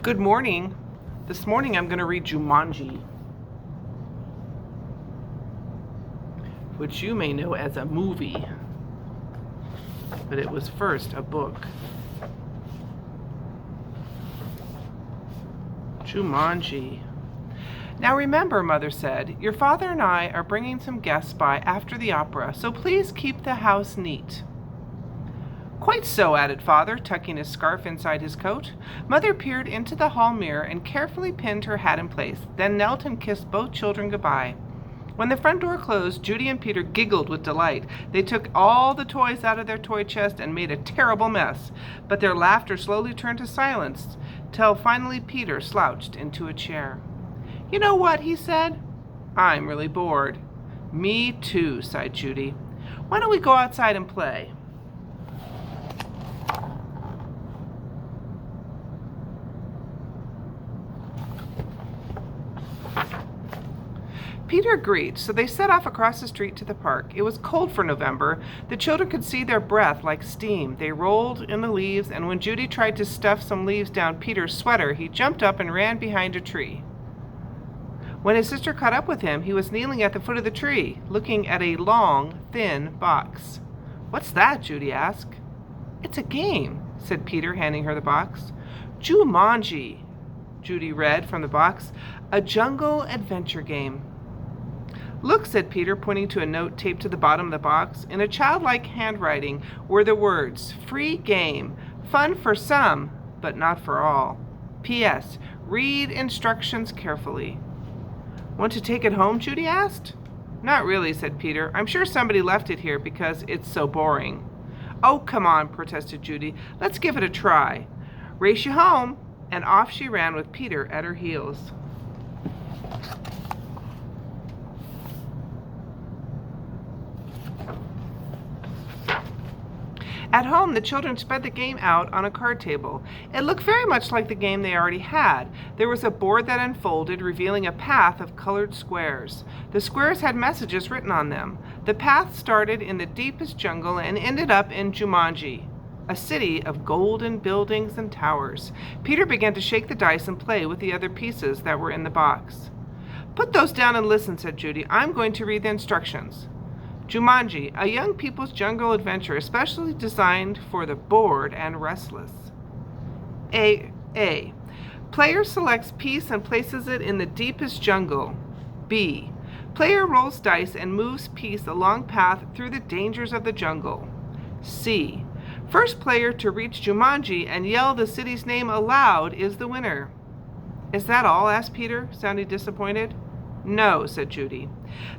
Good morning. This morning I'm going to read Jumanji, which you may know as a movie, but it was first a book. Jumanji. Now remember, Mother said, your father and I are bringing some guests by after the opera, so please keep the house neat. Quite so, added Father, tucking his scarf inside his coat. Mother peered into the hall mirror and carefully pinned her hat in place, then knelt and kissed both children goodbye. When the front door closed, Judy and Peter giggled with delight. They took all the toys out of their toy chest and made a terrible mess, but their laughter slowly turned to silence, till finally Peter slouched into a chair. You know what, he said. I'm really bored. Me too, sighed Judy. Why don't we go outside and play? Peter agreed, so they set off across the street to the park. It was cold for November. The children could see their breath like steam. They rolled in the leaves, and when Judy tried to stuff some leaves down Peter's sweater, he jumped up and ran behind a tree. When his sister caught up with him, he was kneeling at the foot of the tree, looking at a long, thin box. What's that? Judy asked. It's a game, said Peter, handing her the box. Jumanji, Judy read from the box, a jungle adventure game. Look, said Peter, pointing to a note taped to the bottom of the box. In a childlike handwriting were the words, free game, fun for some, but not for all. P.S. Read instructions carefully. Want to take it home? Judy asked. Not really, said Peter. I'm sure somebody left it here because it's so boring. Oh, come on, protested Judy. Let's give it a try. Race you home. And off she ran with Peter at her heels. At home, the children spread the game out on a card table. It looked very much like the game they already had. There was a board that unfolded, revealing a path of colored squares. The squares had messages written on them. The path started in the deepest jungle and ended up in Jumanji, a city of golden buildings and towers. Peter began to shake the dice and play with the other pieces that were in the box. Put those down and listen, said Judy. I'm going to read the instructions. Jumanji, a young people's jungle adventure especially designed for the bored and restless. A. Player selects piece and places it in the deepest jungle. B. Player rolls dice and moves piece along path through the dangers of the jungle. C. First player to reach Jumanji and yell the city's name aloud is the winner. Is that all? Asked Peter, sounding disappointed. No, said Judy.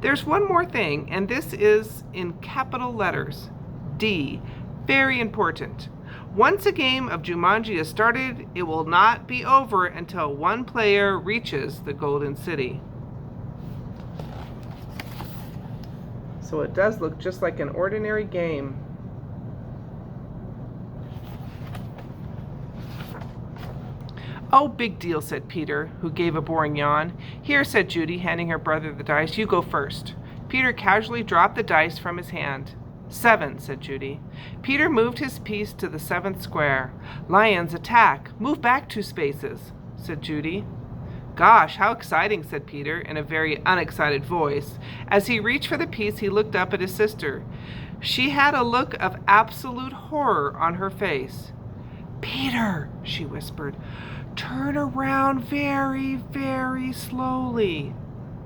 There's one more thing, and this is in capital letters. D. Very important. Once a game of Jumanji is started, it will not be over until one player reaches the Golden City. So it does look just like an ordinary game. Oh, big deal, said Peter, who gave a boring yawn. Here, said Judy, handing her brother the dice. You go first. Peter casually dropped the dice from his hand. 7, said Judy. Peter moved his piece to the 7th square. Lions, attack. Move back 2 spaces, said Judy. Gosh, how exciting, said Peter, in a very unexcited voice. As he reached for the piece, he looked up at his sister. She had a look of absolute horror on her face. Peter, she whispered. Turn around very, very slowly.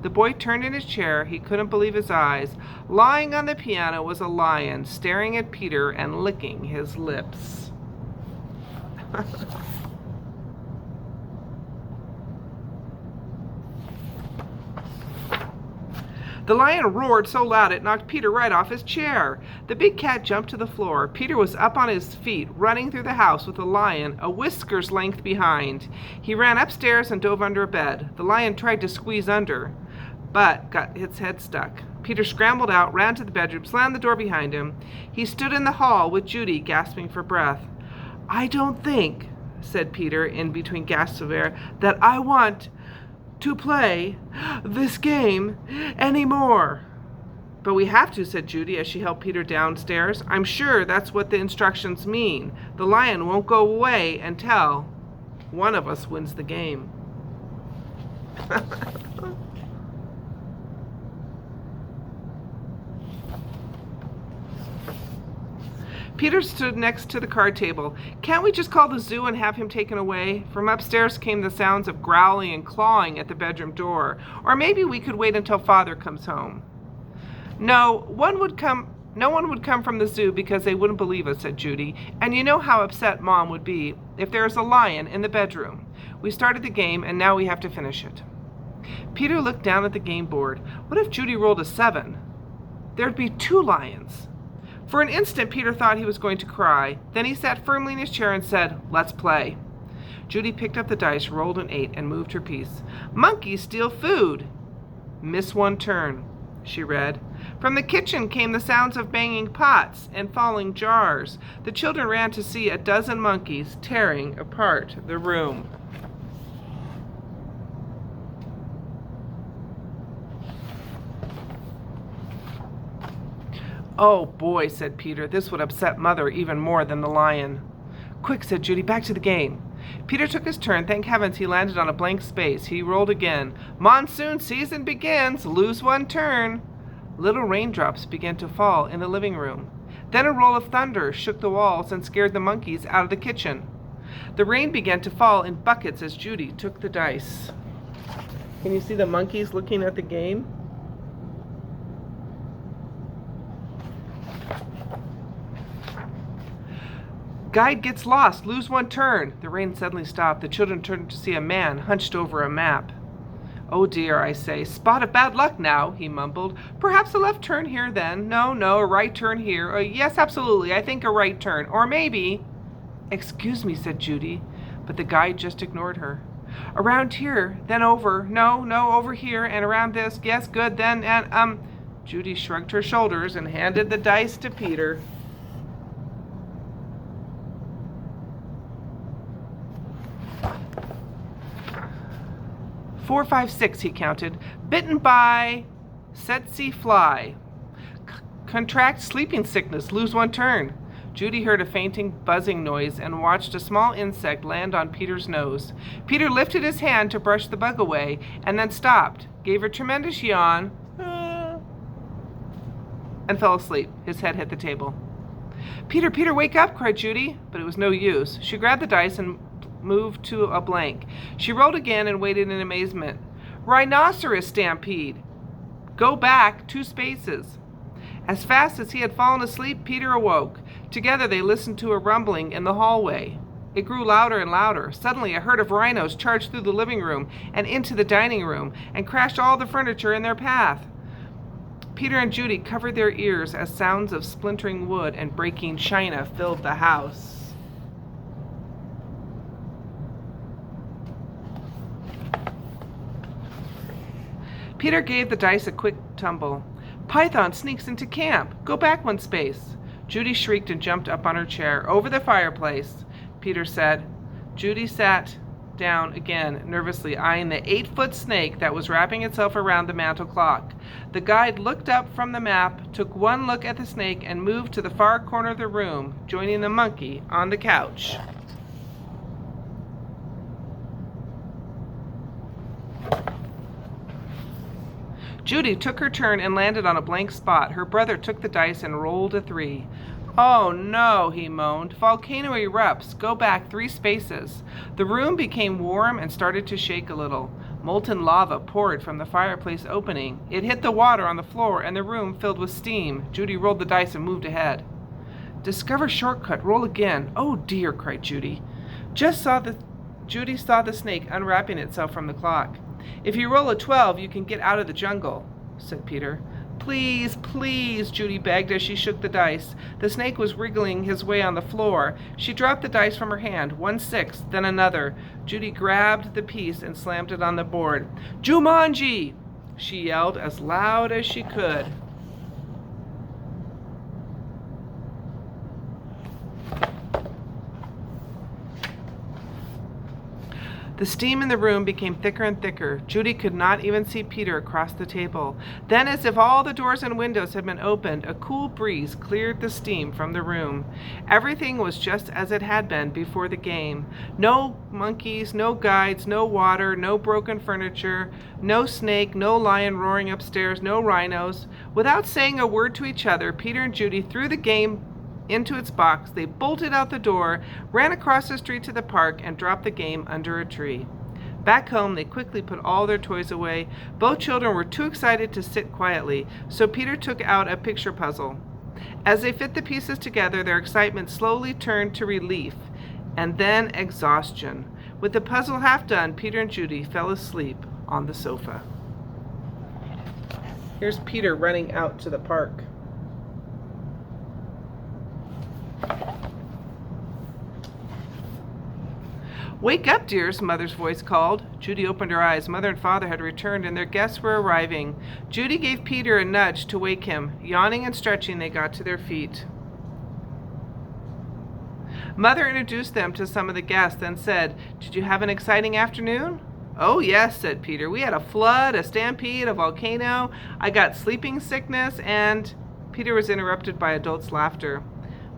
The boy turned in his chair. He couldn't believe his eyes. Lying on the piano was a lion, staring at Peter and licking his lips. The lion roared so loud it knocked Peter right off his chair. The big cat jumped to the floor. Peter was up on his feet, running through the house with the lion a whisker's length behind. He ran upstairs and dove under a bed. The lion tried to squeeze under, but got its head stuck. Peter scrambled out, ran to the bedroom, slammed the door behind him. He stood in the hall with Judy, gasping for breath. I don't think, said Peter in between gasps of air, that I want to play this game anymore. But we have to, said Judy as she helped Peter downstairs. I'm sure that's what the instructions mean. The lion won't go away until... one of us wins the game. Peter stood next to the card table. Can't we just call the zoo and have him taken away? From upstairs came the sounds of growling and clawing at the bedroom door. Or maybe we could wait until Father comes home. No one would come from the zoo because they wouldn't believe us, said Judy. And you know how upset Mom would be if there is a lion in the bedroom. We started the game and now we have to finish it. Peter looked down at the game board. What if Judy rolled a 7? There'd be 2 lions. For an instant, Peter thought he was going to cry. Then he sat firmly in his chair and said, "Let's play." Judy picked up the dice, rolled an 8, and moved her piece. "Monkeys steal food." "Miss 1 turn," she read. From the kitchen came the sounds of banging pots and falling jars. The children ran to see a dozen monkeys tearing apart the room. "Oh, boy," said Peter. "This would upset Mother even more than the lion." "Quick," said Judy. "Back to the game." Peter took his turn. Thank heavens he landed on a blank space. He rolled again. "Monsoon season begins. Lose 1 turn." Little raindrops began to fall in the living room. Then a roll of thunder shook the walls and scared the monkeys out of the kitchen. The rain began to fall in buckets as Judy took the dice. Can you see the monkeys looking at the game? "Guide gets lost. Lose 1 turn." The rain suddenly stopped. The children turned to see a man hunched over a map. "Oh dear, I say. Spot of bad luck now," he mumbled. "Perhaps a left turn here then. No, a right turn here. Yes, absolutely. I think a right turn. Or maybe—" "Excuse me," said Judy, but the guide just ignored her. "Around here, then over. No, over here, and around this. Yes, good, then, and, Judy shrugged her shoulders and handed the dice to Peter. "4, 5, 6, he counted. "Bitten by tsetse fly. Contract sleeping sickness. Lose 1 turn." Judy heard a fainting, buzzing noise and watched a small insect land on Peter's nose. Peter lifted his hand to brush the bug away and then stopped, gave a tremendous yawn, and fell asleep. His head hit the table. Peter, wake up," cried Judy, but it was no use. She grabbed the dice and moved to a blank. She rolled again and waited in amazement. "Rhinoceros stampede. Go back 2 spaces." As fast as he had fallen asleep, Peter awoke. Together they listened to a rumbling in the hallway. It grew louder and louder. Suddenly a herd of rhinos charged through the living room and into the dining room and crashed all the furniture in their path. Peter and Judy covered their ears as sounds of splintering wood and breaking china filled the house. Peter gave the dice a quick tumble. "Python sneaks into camp. Go back 1 space." Judy shrieked and jumped up on her chair. "Over the fireplace," Peter said. Judy sat down again, nervously eyeing the 8-foot snake that was wrapping itself around the mantel clock. The guide looked up from the map, took 1 look at the snake, and moved to the far corner of the room, joining the monkey on the couch. Judy took her turn and landed on a blank spot. Her brother took the dice and rolled a 3. "Oh no," he moaned. "Volcano erupts. Go back 3 spaces." The room became warm and started to shake a little. Molten lava poured from the fireplace opening. It hit the water on the floor and the room filled with steam. Judy rolled the dice and moved ahead. "Discover shortcut. Roll again." "Oh dear," cried Judy. Judy saw the snake unwrapping itself from the clock. "If you roll a 12, you can get out of the jungle," said Peter. "Please, please," Judy begged as she shook the dice. The snake was wriggling his way on the floor. She dropped the dice from her hand, 1 6, then another. Judy grabbed the piece and slammed it on the board. "Jumanji!" she yelled as loud as she could. The steam in the room became thicker and thicker. Judy could not even see Peter across the table. Then, as if all the doors and windows had been opened, a cool breeze cleared the steam from the room. Everything was just as it had been before the game. No monkeys, no guides, no water, no broken furniture, no snake, no lion roaring upstairs, no rhinos. Without saying a word to each other, Peter and Judy threw the game into its box. They bolted out the door, ran across the street to the park, and dropped the game under a tree. Back home, they quickly put all their toys away. Both children were too excited to sit quietly, so Peter took out a picture puzzle. As they fit the pieces together, their excitement slowly turned to relief, and then exhaustion. With the puzzle half done, Peter and Judy fell asleep on the sofa. Here's Peter running out to the park. "Wake up, dears," Mother's voice called. Judy opened her eyes. Mother and Father had returned, and their guests were arriving. Judy gave Peter a nudge to wake him. Yawning and stretching, they got to their feet. Mother introduced them to some of the guests, then said, "Did you have an exciting afternoon?" "Oh, yes," said Peter. "We had a flood, a stampede, a volcano. I got sleeping sickness, and—" Peter was interrupted by adults' laughter.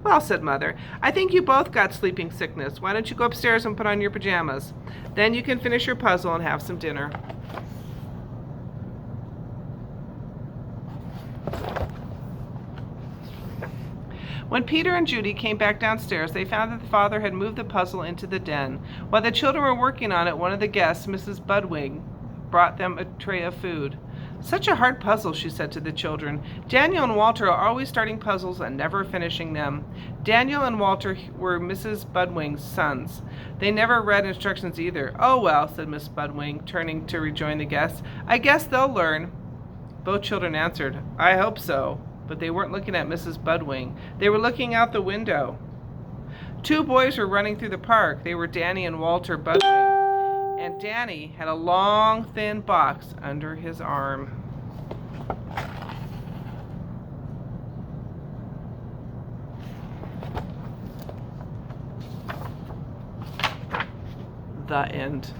"Well," said Mother, "I think you both got sleeping sickness. Why don't you go upstairs and put on your pajamas? Then you can finish your puzzle and have some dinner." When Peter and Judy came back downstairs, they found that the father had moved the puzzle into the den. While the children were working on it, one of the guests, Mrs. Budwig, brought them a tray of food. "Such a hard puzzle," she said to the children. "Daniel and Walter are always starting puzzles and never finishing them." Daniel and Walter were Mrs. Budwig's sons. They never read instructions either. "Oh, well," said Miss Budwig, turning to rejoin the guests. "I guess they'll learn." Both children answered, "I hope so." But they weren't looking at Mrs. Budwig. They were looking out the window. Two boys were running through the park. They were Danny and Walter Budwig. And Danny had a long, thin box under his arm. The end.